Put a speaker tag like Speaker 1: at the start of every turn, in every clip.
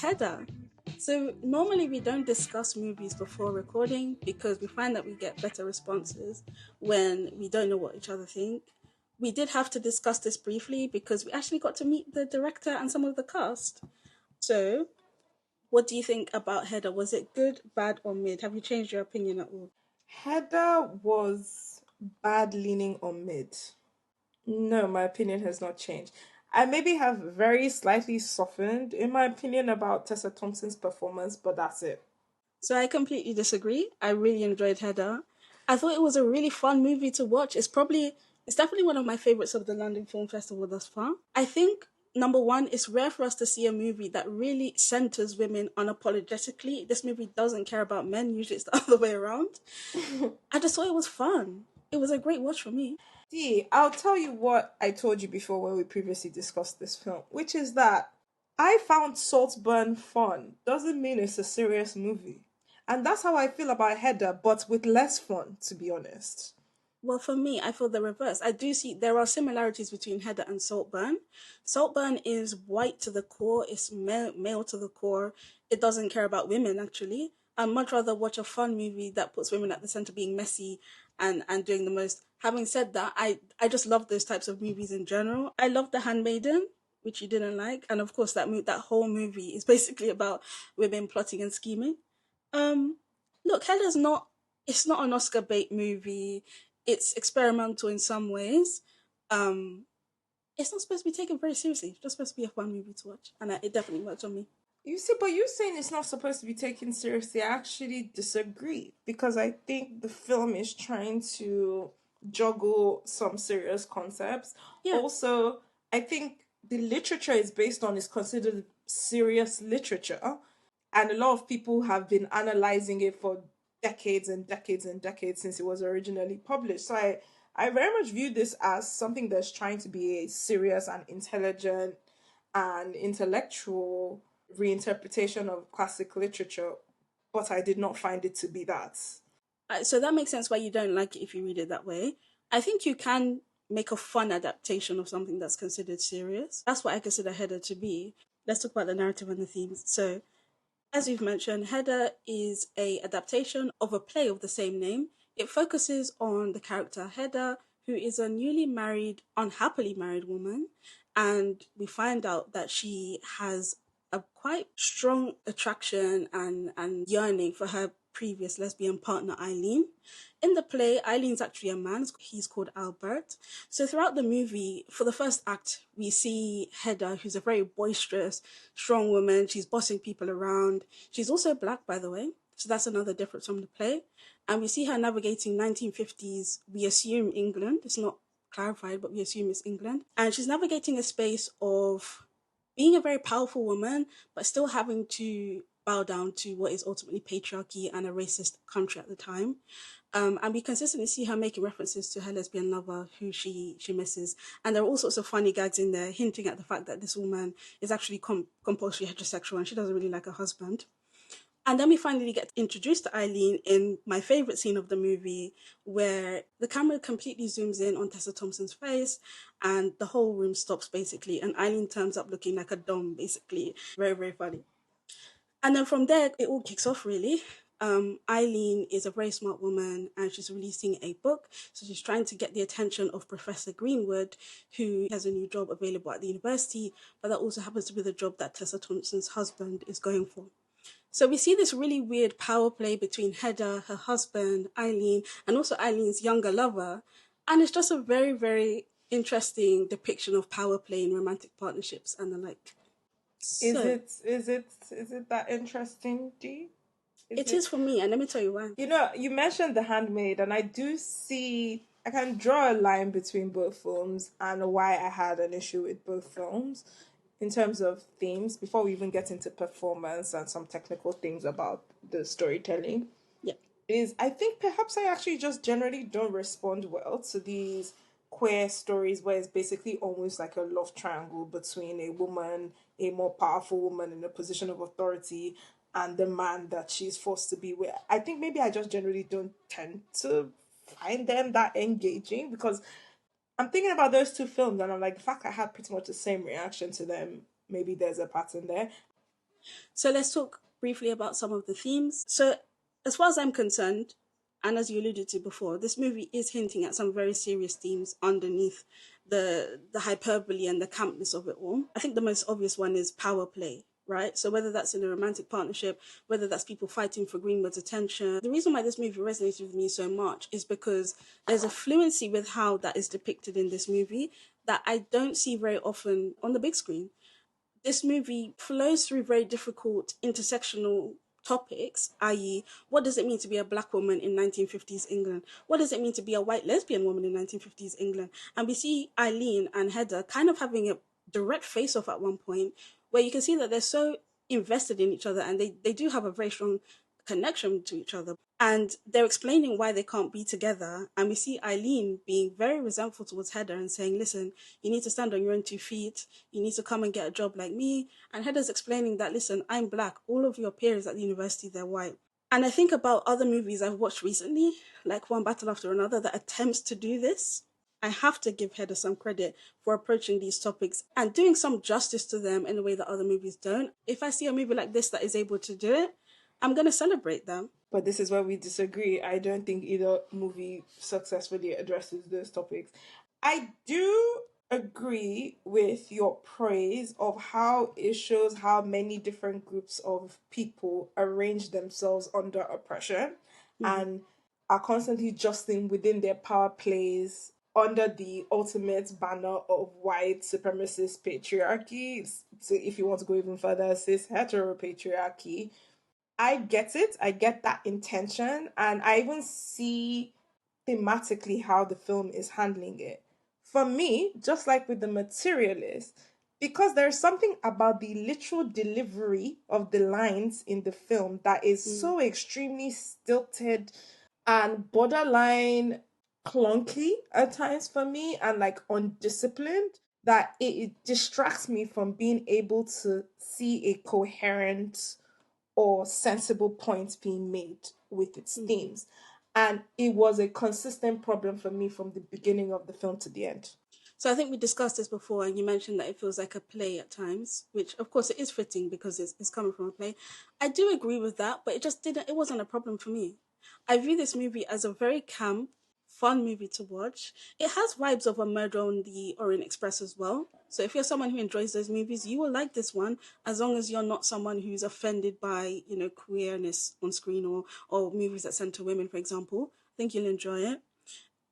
Speaker 1: Hedda. So normally we don't discuss movies before recording because we find that we get better responses when we don't know what each other think. We did have to discuss this briefly because we actually got to meet the director and some of the cast. So, what do you think about Hedda? Was it good, bad, or mid? Have you changed your opinion at all?
Speaker 2: Hedda was bad leaning on mid. No, my opinion has not changed. I maybe have very slightly softened in my opinion about Tessa Thompson's performance, but that's it.
Speaker 1: So I completely disagree. I really enjoyed Hedda. I thought it was a really fun movie to watch. It's definitely one of my favorites of the London Film Festival thus far. I think number one, it's rare for us to see a movie that really centers women unapologetically. This movie doesn't care about men. Usually it's the other way around. I just thought it was fun. It was a great watch for me.
Speaker 2: See, I'll tell you what I told you before when we previously discussed this film, which is that I found Saltburn fun. Doesn't mean it's a serious movie. And that's how I feel about Hedda, but with less fun, to be honest.
Speaker 1: Well, for me, I feel the reverse. I do see there are similarities between Hedda and Saltburn. Saltburn is white to the core, it's male to the core. It doesn't care about women, actually. I'd much rather watch a fun movie that puts women at the center being messy and doing the most. Having said that, I just love those types of movies in general. I love The Handmaiden, which you didn't like. And of course, that whole movie is basically about women plotting and scheming. Um, Look, Hedda's not, it's not an Oscar bait movie. It's experimental in some ways. Um, it's not supposed to be taken very seriously. It's just supposed to be a fun movie to watch, and it definitely worked on me.
Speaker 2: You see, but you saying it's not supposed to be taken seriously, I actually disagree because I think the film is trying to juggle some serious concepts.
Speaker 1: Yeah,
Speaker 2: Also, I think the literature is based on is considered serious literature, and a lot of people have been analyzing it for decades and decades and decades since it was originally published. So I very much view this as something that's trying to be a serious and intelligent and intellectual reinterpretation of classic literature, but I did not find it to be that.
Speaker 1: so that makes sense why you don't like it if you read it that way. I think you can make a fun adaptation of something that's considered serious. That's what I consider Hedda to be. Let's talk about the narrative and the themes. So, as you've mentioned, Hedda is a adaptation of a play of the same name. It focuses on the character Hedda, who is a newly married, unhappily married woman, and we find out that she has a quite strong attraction and yearning for her previous lesbian partner Eileen. In the play, Eileen's actually a man. He's called Albert. So throughout the movie, for the first act, we see Hedda, who's a very boisterous, strong woman. She's bossing people around. She's also black, by the way. So that's another difference from the play. And we see her navigating 1950s, we assume England. It's not clarified, but we assume it's England. And she's navigating a space of being a very powerful woman, but still having to bow down to what is ultimately patriarchy and a racist country at the time. And we consistently see her making references to her lesbian lover who she misses. And there are all sorts of funny gags in there hinting at the fact that this woman is actually compulsory heterosexual and she doesn't really like her husband. And then we finally get introduced to Eileen in my favorite scene of the movie, where the camera completely zooms in on Tessa Thompson's face and the whole room stops basically. And Eileen turns up looking like a dom, basically. Very, very funny. And then from there, it all kicks off really. Eileen is a very smart woman and she's releasing a book. So she's trying to get the attention of Professor Greenwood, who has a new job available at the university, but that also happens to be the job that Tessa Thompson's husband is going for. So we see this really weird power play between Hedda, her husband, Eileen, and also Eileen's younger lover. And it's just a very, very interesting depiction of power play in romantic partnerships and the like.
Speaker 2: Is
Speaker 1: So
Speaker 2: it is it is it that interesting, D? Is
Speaker 1: it
Speaker 2: it?
Speaker 1: is for me, and let me tell you why.
Speaker 2: You know, you mentioned The Handmaid, and I do see I can draw a line between both films and why I had an issue with both films in terms of themes before we even get into performance and some technical things about the storytelling.
Speaker 1: Yeah.
Speaker 2: Is I think perhaps I actually just generally don't respond well to these queer stories where it's basically almost like a love triangle between a woman, a more powerful woman in a position of authority, and the man that she's forced to be with. I think maybe I just generally don't tend to find them that engaging because I'm thinking about those two films and I'm like, the fact I had pretty much the same reaction to them, maybe there's a pattern there.
Speaker 1: So let's talk briefly about some of the themes. So, as far as I'm concerned, and as you alluded to before, this movie is hinting at some very serious themes underneath the hyperbole and the campness of it all. I think the most obvious one is power play, right? So whether that's in a romantic partnership, whether that's people fighting for Greenwood's attention, the reason why this movie resonates with me so much is because there's a fluency with how that is depicted in this movie that I don't see very often on the big screen. This movie flows through very difficult intersectional topics, i.e., what does it mean to be a black woman in 1950s England? What does it mean to be a white lesbian woman in 1950s England? And we see Eileen and Hedda kind of having a direct face off at one point where you can see that they're so invested in each other and they do have a very strong connection to each other. And they're explaining why they can't be together. And we see Eileen being very resentful towards Hedda and saying, listen, you need to stand on your own 2 feet. You need to come and get a job like me. And Hedda's explaining that, listen, I'm black. All of your peers at the university, they're white. And I think about other movies I've watched recently, like One Battle After Another, that attempts to do this. I have to give Hedda some credit for approaching these topics and doing some justice to them in a way that other movies don't. If I see a movie like this that is able to do it, I'm going to celebrate them.
Speaker 2: But this is where we disagree. I don't think either movie successfully addresses those topics. I do agree with your praise of how it shows how many different groups of people arrange themselves under oppression
Speaker 1: Mm-hmm.
Speaker 2: and are constantly justing within their power plays under the ultimate banner of white supremacist patriarchy. So if you want to go even further, cis heteropatriarchy. I get it. I get that intention. And I even see thematically how the film is handling it. For me, just like with The Materialist, because there's something about the literal delivery of the lines in the film that is
Speaker 1: Mm-hmm.
Speaker 2: so extremely stilted and borderline clunky at times for me and like undisciplined that it distracts me from being able to see a coherent or sensible points being made with its
Speaker 1: Mm-hmm.
Speaker 2: themes. And it was a consistent problem for me from the beginning of the film to the end.
Speaker 1: So I think we discussed this before, and you mentioned that it feels like a play at times, which of course it is fitting because it's coming from a play. I do agree with that, but it just didn't. It wasn't a problem for me. I view this movie as a very camp, fun movie to watch. It has vibes of A Murder on the Orient Express as well. So if you're someone who enjoys those movies, you will like this one, as long as you're not someone who's offended by queerness on screen or movies that center women, for example. I think you'll enjoy it.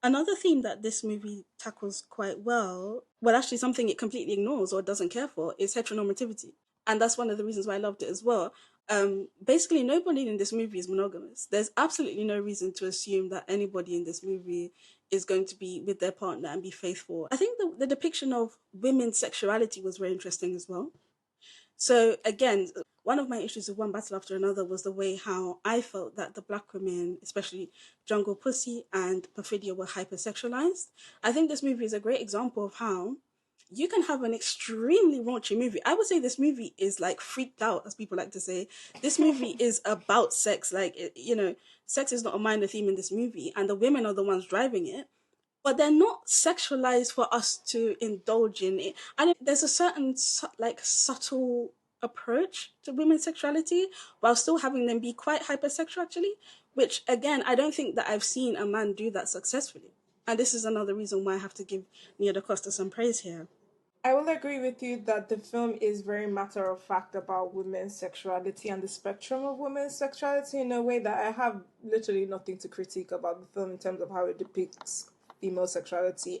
Speaker 1: Another theme that this movie tackles quite well, actually something it completely ignores or doesn't care for, is heteronormativity. And that's one of the reasons why I loved it as well. Basically, nobody in this movie is monogamous. There's absolutely no reason to assume that anybody in this movie is going to be with their partner and be faithful. I think the depiction of women's sexuality was very interesting as well. So again, one of my issues with One Battle After Another was the way how I felt that the black women, especially Jungle Pussy and Perfidia, were hypersexualized. I think this movie is a great example of how you can have an extremely raunchy movie. I would say this movie is like freaked out, as people like to say. This movie is about sex. Like, sex is not a minor theme in this movie, and the women are the ones driving it, but they're not sexualized for us to indulge in it. And there's a certain like subtle approach to women's sexuality while still having them be quite hypersexual actually, which again I don't think that I've seen a man do that successfully. And this is another reason why I have to give Nia DaCosta some praise here.
Speaker 2: I will agree with you that the film is very matter of fact about women's sexuality and the spectrum of women's sexuality in a way that I have literally nothing to critique about the film in terms of how it depicts female sexuality.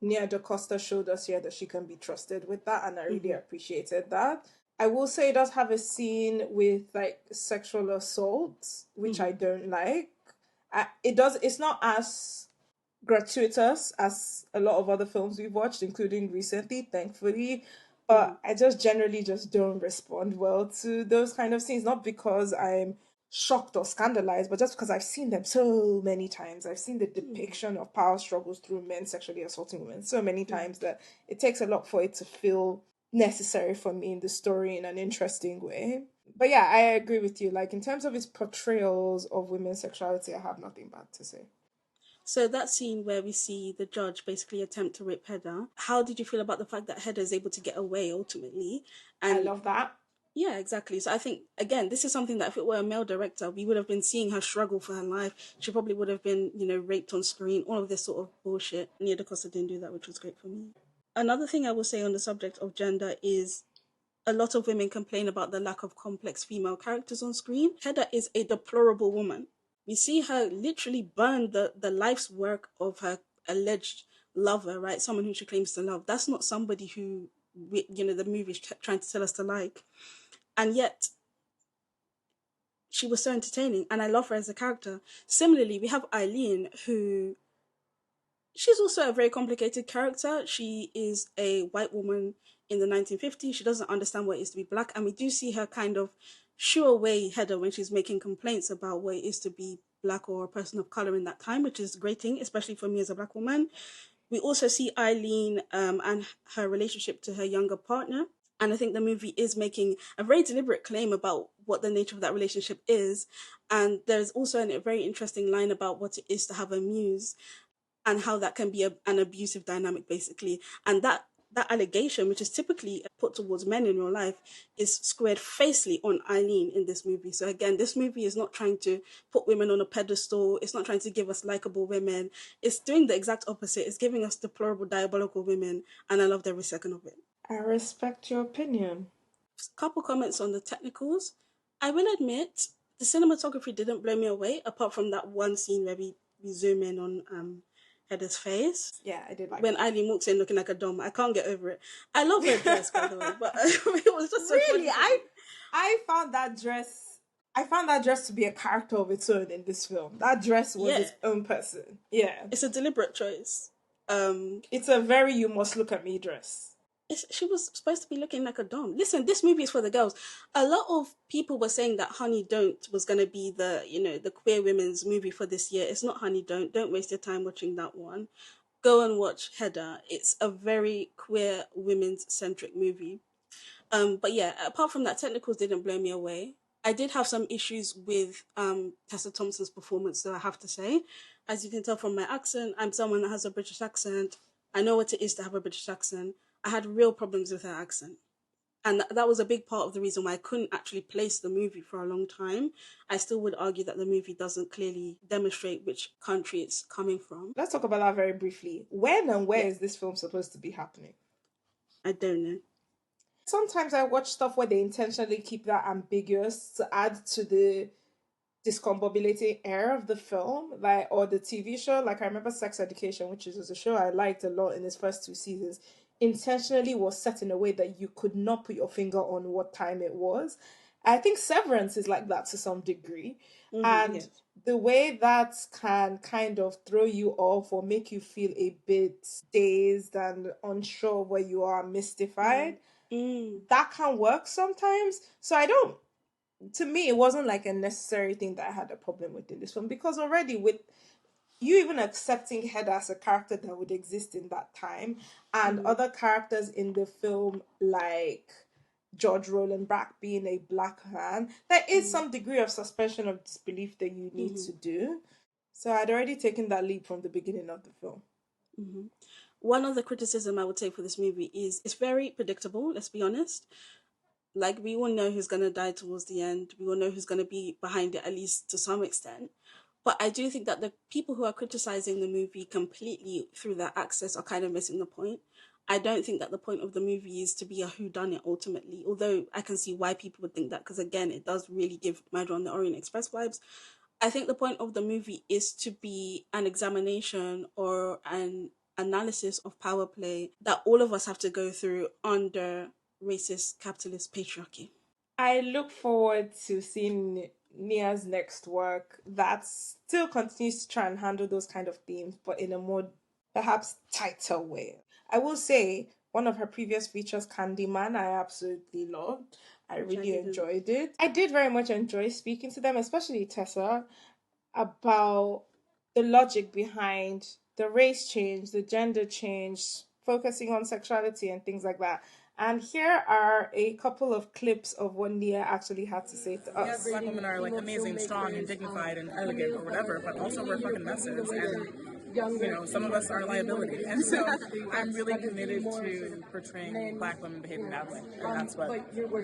Speaker 2: Nia DaCosta showed us here that she can be trusted with that, and I really
Speaker 1: Mm-hmm.
Speaker 2: appreciated that. I will say it does have a scene with like sexual assault, which I
Speaker 1: Mm-hmm.
Speaker 2: don't like. It does. It's not as gratuitous as a lot of other films we've watched, including recently, thankfully.
Speaker 1: Mm-hmm.
Speaker 2: But I just generally just don't respond well to those kind of scenes, not because I'm shocked or scandalized, but just because I've seen them so many times. I've seen the
Speaker 1: Mm-hmm.
Speaker 2: depiction of power struggles through men sexually assaulting women so many
Speaker 1: Mm-hmm.
Speaker 2: times that it takes a lot for it to feel necessary for me in the story in an interesting way. But yeah, I agree with you. Like in terms of its portrayals of women's sexuality, I have nothing bad to say.
Speaker 1: So that scene where we see the judge basically attempt to rape Hedda, how did you feel about the fact that Hedda is able to get away ultimately?
Speaker 2: I
Speaker 1: And
Speaker 2: love that.
Speaker 1: Yeah, exactly. So I think again, this is something that if it were a male director, we would have been seeing her struggle for her life. She probably would have been, raped on screen, all of this sort of bullshit. Nia DaCosta didn't do that, which was great for me. Another thing I will say on the subject of gender is a lot of women complain about the lack of complex female characters on screen. Hedda is a deplorable woman. We see her literally burn the life's work of her alleged lover, right? Someone who she claims to love. That's not somebody who, the movie's trying to tell us to like. And yet, she was so entertaining, and I love her as a character. Similarly, we have Eileen, who she's also a very complicated character. She is a white woman in the 1950s. She doesn't understand what it is to be black, and we do see her kind of shoo away Hedda when she's making complaints about what it is to be black or a person of color in that time, which is a great thing, especially for me as a black woman. We also see Eileen and her relationship to her younger partner. And I think the movie is making a very deliberate claim about what the nature of that relationship is. And there's also a very interesting line about what it is to have a muse and how that can be an abusive dynamic, basically. And that allegation, which is typically put towards men in real life, is squared facely on Eileen in this movie. So again, this movie is not trying to put women on a pedestal. It's not trying to give us likable women. It's doing the exact opposite. It's giving us deplorable, diabolical women, and I loved every second of it.
Speaker 2: I respect your opinion.
Speaker 1: Couple comments on the technicals. I will admit the cinematography didn't blow me away, apart from that one scene where we zoom in on Hedda's face.
Speaker 2: Yeah, I did like
Speaker 1: when
Speaker 2: that.
Speaker 1: Eileen walks in looking like a dom. I can't get over it. I love her dress, by the way, but it was just so
Speaker 2: Really,
Speaker 1: funny.
Speaker 2: I found that dress. I found that dress to be a character of its own in this film. That dress was
Speaker 1: Yeah,
Speaker 2: its own person. Yeah,
Speaker 1: it's a deliberate choice.
Speaker 2: it's a very you must look at me dress.
Speaker 1: She was supposed to be looking like a dom. Listen, this movie is for the girls. A lot of people were saying that Honey Don't was going to be the queer women's movie for this year. It's not Honey Don't. Don't waste your time watching that one. Go and watch Hedda. It's a very queer women's centric movie. But yeah, apart from that, technicals didn't blow me away. I did have some issues with Tessa Thompson's performance, though I have to say. As you can tell from my accent, I'm someone that has a British accent. I know what it is to have a British accent. I had real problems with her accent. And that was a big part of the reason why I couldn't actually place the movie for a long time. I still would argue that the movie doesn't clearly demonstrate which country it's coming from.
Speaker 2: Let's talk about that very briefly. When and where
Speaker 1: Yeah,
Speaker 2: is this film supposed to be happening?
Speaker 1: I don't know.
Speaker 2: Sometimes I watch stuff where they intentionally keep that ambiguous to add to the discombobulating air of the film, like or the TV show. Like I remember Sex Education, which is a show I liked a lot in its first two seasons, intentionally was set in a way that you could not put your finger on what time it was. I think Severance is like that to some degree.
Speaker 1: Mm-hmm,
Speaker 2: And
Speaker 1: yes.
Speaker 2: the way that can kind of throw you off or make you feel a bit dazed and unsure where you are, mystified,
Speaker 1: Mm.
Speaker 2: that can work sometimes. So I don't, to me, it wasn't like a necessary thing that I had a problem with in this film because already with you even accepting Hedda as a character that would exist in that time and
Speaker 1: Mm.
Speaker 2: other characters in the film like George Roland Brack being a black man, there is
Speaker 1: Mm.
Speaker 2: some degree of suspension of disbelief that you need
Speaker 1: Mm-hmm.
Speaker 2: to do. So I'd already taken that leap from the beginning of the film.
Speaker 1: Mm-hmm. One other criticism I would take for this movie is it's very predictable, let's be honest. Like, we all know who's going to die towards the end. We all know who's going to be behind it, at least to some extent. But I do think that the people who are criticizing the movie completely through that access are kind of missing the point. I don't think that the point of the movie is to be a whodunit ultimately, although I can see why people would think that, because again, it does really give Murder on the Orient Express vibes. I think the point of the movie is to be an examination or an analysis of power play that all of us have to go through under racist capitalist patriarchy.
Speaker 2: I look forward to seeing Nia's next work that still continues to try and handle those kind of themes, but in a more perhaps tighter way. I will say one of her previous features, Candyman, I absolutely loved. I
Speaker 1: Which I
Speaker 2: really
Speaker 1: didn't.
Speaker 2: enjoyed it. I did very much enjoy speaking to them, especially Tessa, about the logic behind the race change, the gender change, focusing on sexuality and things like that. And here are a couple of clips of what Nia actually had to say to us.
Speaker 3: Yes, black women are like amazing, strong, and dignified and elegant or whatever, but also we're fucking messes. And some of us are liability. And so I'm really committed to portraying Black women behaving that way. And that's what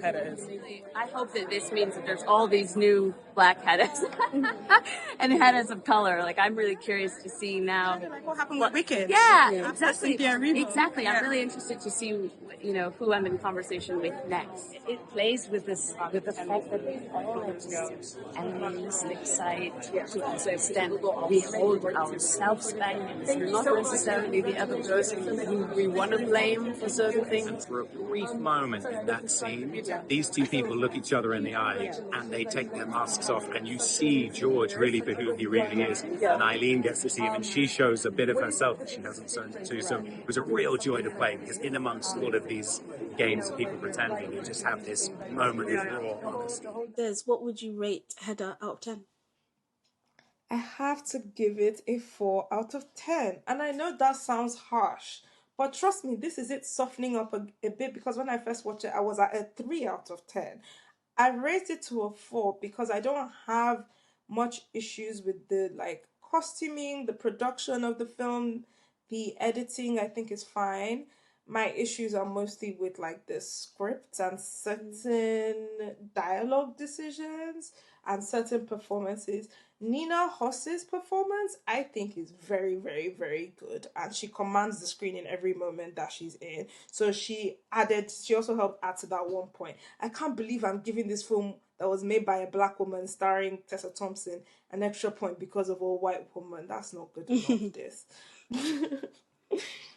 Speaker 3: Hedda is.
Speaker 4: I hope that this means that there's all these new Black Heddas and Heddas of color. Like, I'm really curious to see now.
Speaker 3: What will happen with Wicked?
Speaker 4: Yeah, exactly.
Speaker 3: Exactly.
Speaker 4: I'm really interested to see, who I'm in conversation with next. It plays with this, with the fact that we all have this animalistic side to also extent we hold ourselves back. It's not necessarily the other person who we want to blame for certain things.
Speaker 5: For a brief moment in that scene, these two people look each other in the eye and they take their masks off, and you see George really for who he really is, and Eileen gets to see him, and she shows a bit of herself that she hasn't shown to. So it was a real joy to play, because in amongst all of these games of people pretending, you just have this moment of raw honesty.
Speaker 1: Des, what would you rate Hedda out of 10?
Speaker 2: I have to give it a 4 out of 10. And I know that sounds harsh, but trust me, this is it softening up a bit, because when I first watched it, I was at a 3 out of 10. I raised it to a 4 because I don't have much issues with the costuming, the production of the film, the editing I think is fine. My issues are mostly with the script and certain dialogue decisions and certain performances. Nina Hoss's performance, I think, is very, very, very good, and she commands the screen in every moment that she's in. So she also helped add to that one point. I can't believe I'm giving this film that was made by a Black woman starring Tessa Thompson an extra point because of a white woman. That's not good enough, this.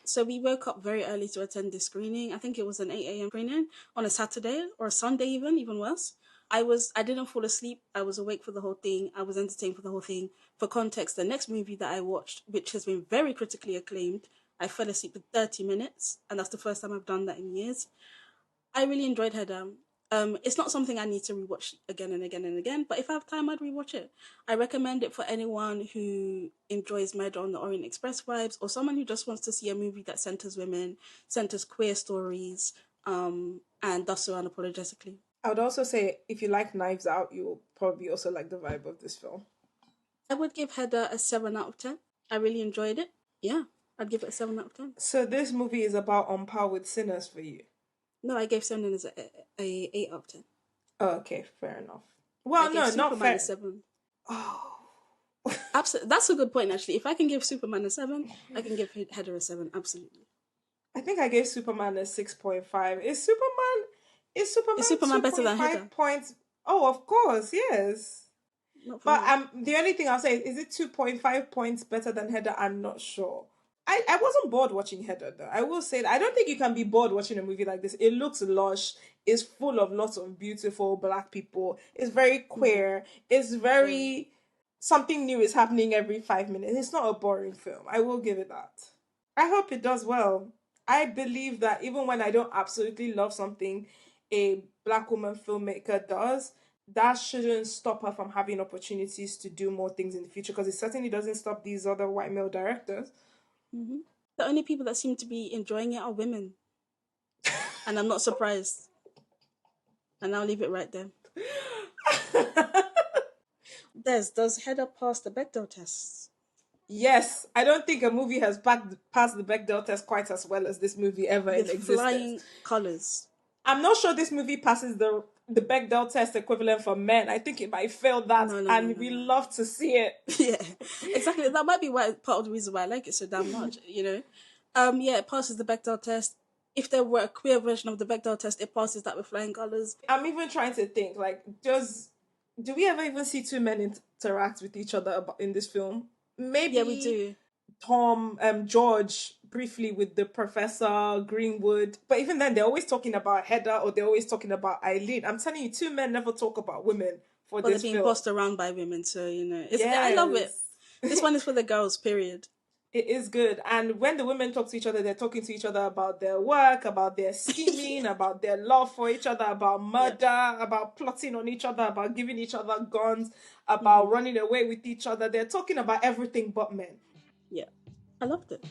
Speaker 1: So we woke up very early to attend this screening. I think it was an 8 a.m. screening on a Saturday or a Sunday even worse. I didn't fall asleep. I was awake for the whole thing. I was entertained for the whole thing. For context, the next movie that I watched, which has been very critically acclaimed, I fell asleep for 30 minutes, and that's the first time I've done that in years. I really enjoyed Hedda. It's not something I need to rewatch again and again and again, but if I have time, I'd rewatch it. I recommend it for anyone who enjoys Murder on the Orient Express vibes, or someone who just wants to see a movie that centers women, centers queer stories, and does so unapologetically.
Speaker 2: I would also say, if you like Knives Out, you'll probably also like the vibe of this film.
Speaker 1: I would give Hedda a 7 out of 10. I really enjoyed it. Yeah, I'd give it a 7 out of 10.
Speaker 2: So this movie is about On Par with Sinners for you?
Speaker 1: No, I gave 7 as a 8 out of 10.
Speaker 2: Oh, okay, fair enough. Well, no, not fair.
Speaker 1: 7.
Speaker 2: Oh.
Speaker 1: Absolutely. That's a good point, actually. If I can give Superman a 7, I can give Hedda a 7, absolutely.
Speaker 2: I think I gave Superman a 6.5. Is Superman
Speaker 1: better than Hedda?
Speaker 2: Points? Oh, of course, yes. But the only thing I'll say is it 2.5 points better than Hedda? I'm not sure. I wasn't bored watching Hedda, though. I will say that I don't think you can be bored watching a movie like this. It looks lush. It's full of lots of beautiful Black people. It's very queer. It's very... Something new is happening every 5 minutes. It's not a boring film. I will give it that. I hope it does well. I believe that even when I don't absolutely love something a Black woman filmmaker does, that shouldn't stop her from having opportunities to do more things in the future, because it certainly doesn't stop these other white male directors.
Speaker 1: Mm-hmm. The only people that seem to be enjoying it are women. And I'm not surprised. And I'll leave it right there. Does Hedda pass the Bechdel test?
Speaker 2: Yes, I don't think a movie has passed the Bechdel test quite as well as this movie ever in existence.
Speaker 1: Flying colours.
Speaker 2: I'm not sure this movie passes the Bechdel test equivalent for men. I think it might fail that, we love to see it.
Speaker 1: Yeah, exactly. That might be part of the reason why I like it so damn much, Yeah, it passes the Bechdel test. If there were a queer version of the Bechdel test, it passes that with flying colours.
Speaker 2: I'm even trying to think, do we ever even see two men interact with each other in this film? Maybe.
Speaker 1: Yeah, we do.
Speaker 2: George briefly with the Professor Greenwood, but even then they're always talking about Hedda or they're always talking about Eileen. I'm telling you, two men never talk about women for this film.
Speaker 1: They're being bossed around by women, so I love it. This one is for the girls, period.
Speaker 2: It is good, and when the women talk to each other, they're talking to each other about their work, about their scheming, about their love for each other, about murder, about plotting on each other, about giving each other guns, about running away with each other. They're talking about everything but men.
Speaker 1: Yeah, I loved it.